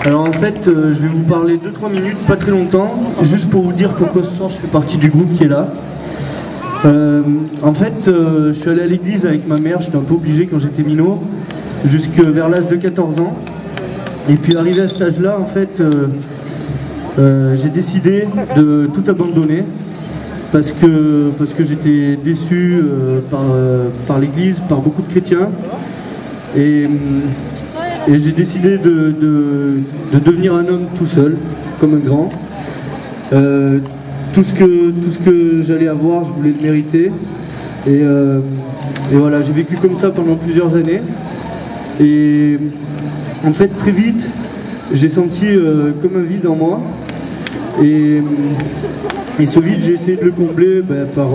Alors en fait, je vais vous parler 2-3 minutes, pas très longtemps, juste pour vous dire pourquoi ce soir je fais partie du groupe qui est là. En fait, je suis allé à l'église avec ma mère, j'étais un peu obligé quand j'étais minot, jusque vers l'âge de 14 ans. Et puis arrivé à cet âge-là, en fait, j'ai décidé de tout abandonner parce que j'étais déçu par l'église, par beaucoup de chrétiens. Et j'ai décidé de devenir un homme tout seul, comme un grand. Tout ce que j'allais avoir, je voulais le mériter. Et voilà, j'ai vécu comme ça pendant plusieurs années. Et en fait, très vite, j'ai senti comme un vide en moi. Et ce vide, j'ai essayé de le combler par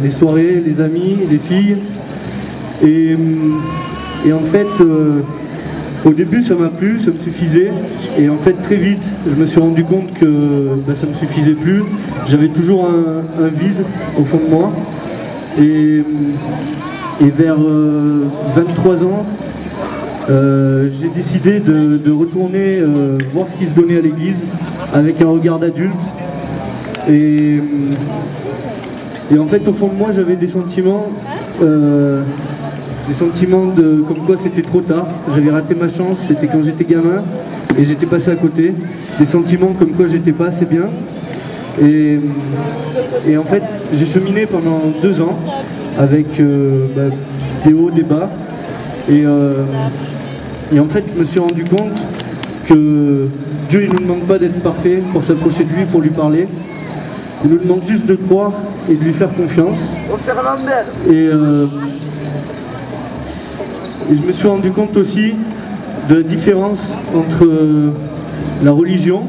les soirées, les amis, les filles. Et en fait, au début, ça m'a plu, ça me suffisait. Et en fait, très vite, je me suis rendu compte que ça ne me suffisait plus. J'avais toujours un vide au fond de moi. Et vers 23 ans, j'ai décidé de retourner voir ce qui se donnait à l'église avec un regard d'adulte. Et en fait, au fond de moi, j'avais des sentiments comme quoi c'était trop tard, j'avais raté ma chance, c'était quand j'étais gamin et j'étais passé à côté. Des sentiments comme quoi j'étais pas assez bien. Et en fait, j'ai cheminé pendant 2 ans avec des hauts, des bas. Et en fait, je me suis rendu compte que Dieu il ne nous demande pas d'être parfait pour s'approcher de lui, pour lui parler. Il nous demande juste de croire et de lui faire confiance. Et je me suis rendu compte aussi de la différence entre la religion,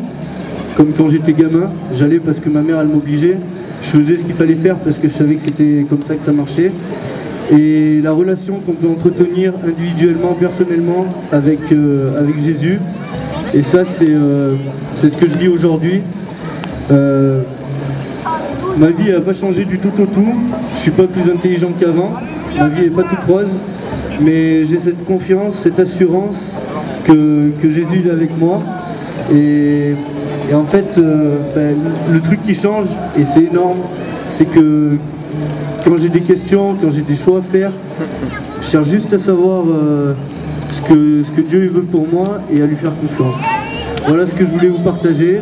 comme quand j'étais gamin, j'allais parce que ma mère elle m'obligeait, je faisais ce qu'il fallait faire parce que je savais que c'était comme ça que ça marchait, et la relation qu'on peut entretenir individuellement, personnellement avec Jésus. Et ça c'est ce que je vis aujourd'hui. Ma vie n'a pas changé du tout au tout, je suis pas plus intelligent qu'avant, ma vie n'est pas toute rose. Mais j'ai cette confiance, cette assurance que Jésus est avec moi. Et en fait, le truc qui change, et c'est énorme, c'est que quand j'ai des questions, quand j'ai des choix à faire, je cherche juste à savoir ce que Dieu veut pour moi et à lui faire confiance. Voilà ce que je voulais vous partager.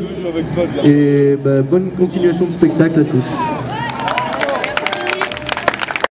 Et bonne continuation de spectacle à tous.